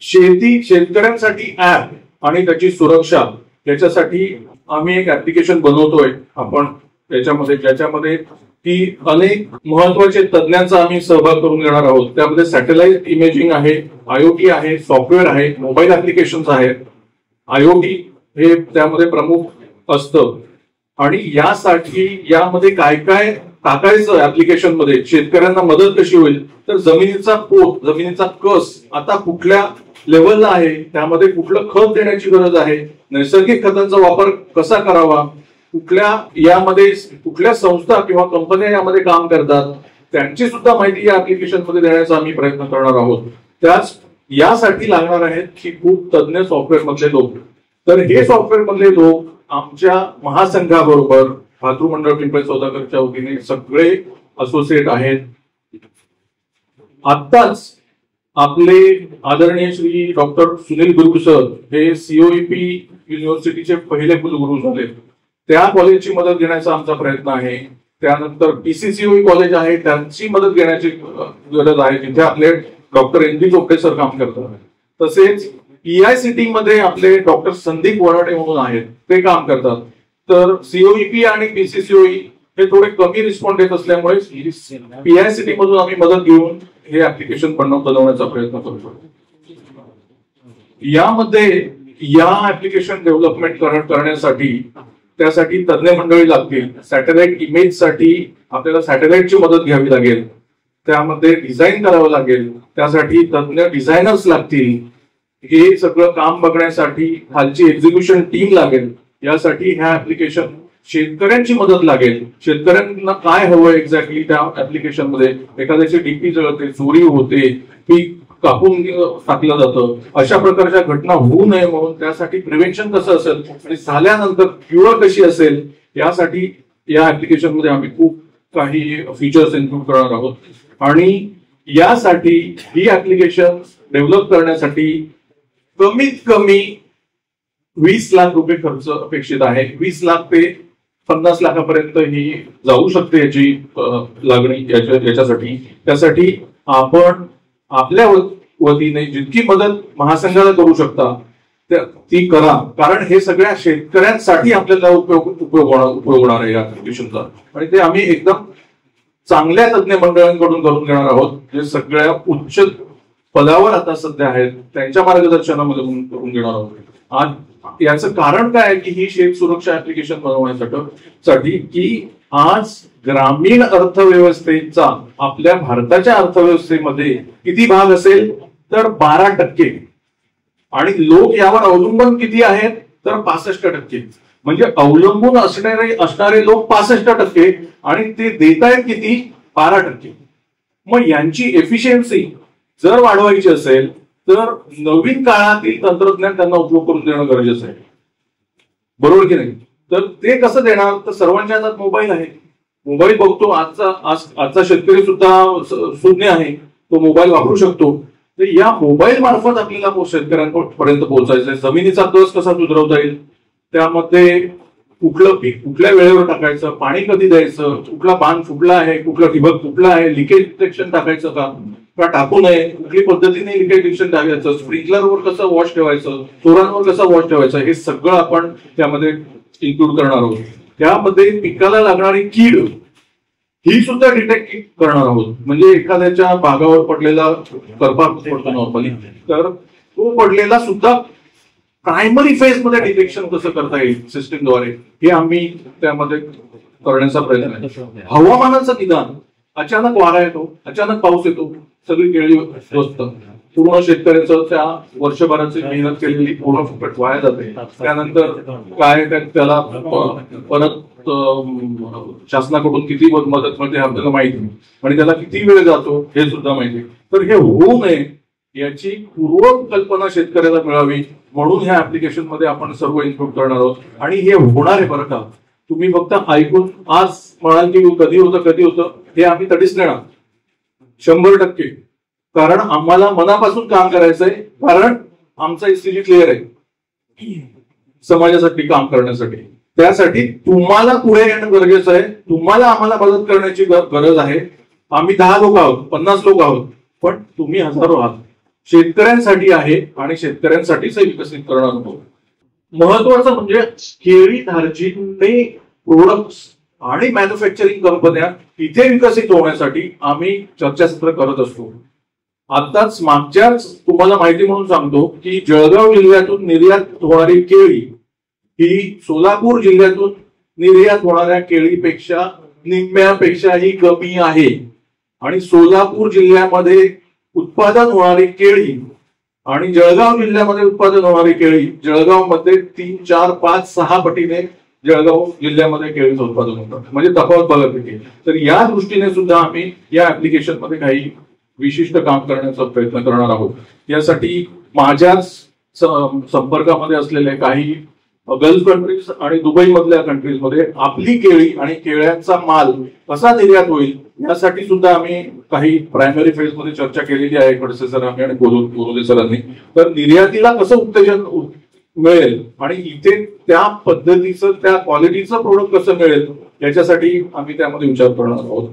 शेतकऱ्यांसाठी ऍप आणि त्याची सुरक्षा याच्यासाठी आम्ही एक ऍप्लिकेशन बनवतोय आपण त्याच्यामध्ये, ज्याच्यामध्ये की अनेक महत्वाचे तज्ञांचा आम्ही सहभाग करून घेणार आहोत. त्यामध्ये सॅटेलाइट इमेजिंग आहे, आयओटी आहे, सॉफ्टवेअर आहे, मोबाईल ऍप्लिकेशन्स आहेत. आयओटी हे त्यामध्ये प्रमुख असतं आणि यासाठी यामध्ये काय काय टाकायचं ऍप्लिकेशन मध्ये, शेतकऱ्यांना मदत कशी होईल, तर जमिनीचा पोत, जमिनीचा कस आता कुठल्या लेवलला आहे, त्यामध्ये कुठलं खत देण्याची गरज आहे, नैसर्गिक खतांचा वापर कसा करावा, कुठल्या संस्था किंवा कंपन्या यामध्ये काम करतात त्यांची सुद्धा माहिती या ऍप्लिकेशन मध्ये देण्याचा आम्ही प्रयत्न करणार आहोत. यासाठी लागणार आहेत की खूप तज्ञ सॉफ्टवेअर मधले लोक. तर हे सॉफ्टवेअर मधले लोक आमच्या महासंघाबरोबर भातृमंडळ पिंपळे सौदागरच्या वतीने सगळे असोसिएट आहेत. आत्ताच आपले आदरणीय श्री डॉक्टर सुनील गुरु सर हे सीओईपी युनिव्हर्सिटीचे पहिले कुलगुरू झाले. त्या कॉलेजची मदत घेण्याचा आमचा प्रयत्न आहे. त्यानंतर पीसीसीओई कॉलेज आहे, त्यांची मदत घेण्याची गरज आहे, जिथे आपले डॉक्टर एन चोपडे सर काम करतात. तसेच पीआयसीटी मध्ये आपले डॉक्टर संदीप वराडे म्हणून आहेत, ते काम करतात. तर सीओईपी आणि पीसीसीओई हे थोडे कमी रिस्पॉन्स देत असल्यामुळे पीआयसीटी मधून आम्ही मदत घेऊन हे ऍप्लिकेशन बनवण्याचा प्रयत्न करतो. यामध्ये या ऍप्लिकेशन डेव्हलपमेंट करण्यासाठी त्यासाठी तज्ञ मंडळी लागतील. सॅटेलाइट इमेज साठी आपल्याला सॅटेलाइटची मदत घ्यावी लागेल, त्यामध्ये डिझाईन करावं लागेल, त्यासाठी तज्ञ डिझायनर्स लागतील. हे सगळं काम बघण्यासाठी खालची एक्झिक्युशन टीम लागेल. यासाठी ह्या ऍप्लिकेशन शेतकऱ्यांची मदत लागेल. शेतकऱ्यांना काय हवं एक्झॅक्टली त्या ऍप्लिकेशन मध्ये, एखाद्याची डीपी जळते, चोरी होते, पीक कापून टाकलं जातं, अशा प्रकारच्या घटना होऊ नये म्हणून त्यासाठी प्रिव्हेन्शन कसं असेल आणि झाल्यानंतर क्युअर कशी असेल, यासाठी या ऍप्लिकेशन मध्ये आम्ही खूप काही फीचर्स इन्क्लूड करणार आहोत. आणि यासाठी ही ऍप्लिकेशन डेव्हलप करण्यासाठी कमीत कमी 20 लाख रुपये खर्च अपेक्षित आहे. 20 लाख ते 50 लाखापर्यंत ही जाऊ शकते याची लागणी याच्यासाठी. त्यासाठी आपण आपल्या वतीने जितकी मदत महासंघाला करू शकता ती करा, कारण हे सगळ्या शेतकऱ्यांसाठी आपल्याला उपयोग होणार आहे या ऍप्लिकेशनचा. आणि ते आम्ही एकदम चांगल्या तज्ञ मंडळांकडून करून घेणार आहोत, जे सगळ्या उच्च पदावर आता सध्या आहेत, त्यांच्या मार्गदर्शनामध्ये करून घेणार आहोत. आज याचं कारण काय आहे की ही शेत सुरक्षा ऍप्लिकेशन बनवण्यासाठी की आज ग्रामीण अर्थव्यवस्थेचा आपल्या भारताच्या अर्थव्यवस्थेमध्ये किती भाग असेल तर 12%, आणि लोक यावर अवलंबून किती आहेत तर 65%. म्हणजे अवलंबून असणारे लोक 65% आणि ते देत आहेत किती 12%. मग यांची एफिशियन्सी जर वाढवायची असेल तर नवीन काळातील तंत्रज्ञान त्यांना उपयोग करून देणं गरजेचं आहे, बरोबर की नाही. तर ते कसं देणार, तर सर्वांच्या हातात मोबाईल आहे, मोबाईल बघतो. आजचा शेतकरी सुद्धा सुज्ञ आहे, तो मोबाईल वापरू शकतो. तर या मोबाईल मार्फत आपल्याला शेतकऱ्यांपर्यंत पोहोचायचं आहे. जमिनीचा कस कसा सुधारवता येईल, त्यामध्ये कुठलं पीक कुठल्या वेळेवर टाकायचं, पाणी कधी द्यायचं, कुठला बांध फुटला आहे, कुठलं ठिबक फुटला आहे, लिकेज डिटेक्शन टाकायचं का टाकू नये, कुठली पद्धतीने लिकेज डिटेक्शन टाकायचं, स्प्रिंकलरवर कसं वॉश ठेवायचं, चोरांवर कसं वॉश ठेवायचं, हे सगळं आपण त्यामध्ये इन्क्लूड करणार आहोत. त्यामध्ये पिकाला लागणारी कीड ही सुद्धा डिटेक्ट करणार आहोत. म्हणजे एखाद्याच्या बागावर पडलेला करपा पडतो नॉर्मली, तर तो पडलेला सुद्धा प्रायमरी फेज मध्ये डिटेक्शन कसं करता येईल सिस्टीमद्वारे, हे आम्ही त्यामध्ये करण्याचा प्रयत्न आहे. हवामानाचं निदान, अचानक वारा येतो, अचानक पाऊस येतो, सगळी केळी स्वस्त, पूर्ण शेतकऱ्याचं त्या वर्षभराची मेहनत केलेली पूर्ण फुकट वाया जाते. त्यानंतर काय त्याला परत शासनाकडून किती मदत मिळते आपल्याला माहिती, आणि त्याला किती वेळ जातो हे सुद्धा माहिती. तर हे होऊ नये याची पूर्व कल्पना शेतकऱ्याला मिळावी म्हणून ह्या ऍप्लिकेशन मध्ये आपण सर्व इन्क्लूड करणार आहोत. आणि हे होणार आहे बरं का, तुम्ही फक्त ऐकून आज म्हणाल की कधी होतं हे आम्ही तडीच नेणार 100%. कारण आम्हाला मनापासून काम करायचंय, कारण आमचा इस्टिजी क्लिअर आहे समाजासाठी काम करण्यासाठी. त्यासाठी तुम्हाला पुढे येणं गरजेचं आहे, तुम्हाला आम्हाला मदत करण्याची गरज आहे. आम्ही 10 लोक आहोत, 50 लोक आहोत, पण तुम्ही हजारो आहात. शेतकऱ्यांसाठी आहे आणि शेतकऱ्यांसाठीच हे विकसित करणार आहोत. महत्वाचं म्हणजे केळी दार्जिलिंग प्रोडक्ट्स आणि मॅन्युफॅक्चरिंग कंपन्या इथे विकसित होण्यासाठी आम्ही चर्चासत्र करत असतो. आताच मागच्याच तुम्हाला माहिती म्हणून सांगतो की जळगाव जिल्ह्यातून निर्यात होणारी केळी ही सोलापूर जिल्ह्यातून निर्यात होणाऱ्या केळीपेक्षा निम्म्यापेक्षाही कमी आहे. आणि सोलापूर जिल्ह्यामध्ये उत्पादन होणारी केळी आणि जळगाव जिल्ह्यामध्ये उत्पादन होणारी केळी जळगाव मध्ये 3, 4, 5, 6 पटीने जळगाव जिल्ह्यामध्ये केळीचं उत्पादन होतं. म्हणजे तफावत बघत. तर या दृष्टीने सुद्धा आम्ही या ऍप्लिकेशन मध्ये काही विशिष्ट काम करण्याचा प्रयत्न करणार आहोत. यासाठी माझ्या संपर्कामध्ये असलेले काही गल्फ कंट्रीज आणि दुबई मधल्या कंट्रीज मध्ये आपली केळी आणि केळ्यांचा माल कसा निर्यात होईल यासाठी सुद्धा आम्ही काही प्रायमरी फेज मध्ये चर्चा केलेली आहे खडसे सरांनी आणि गोरोले सरांनी. तर निर्यातीला कसं उत्तेजन मिळेल आणि इथे त्या पद्धतीचं त्या क्वालिटीचं प्रोडक्ट कसं मिळेल याच्यासाठी आम्ही त्यामध्ये विचार करणार आहोत.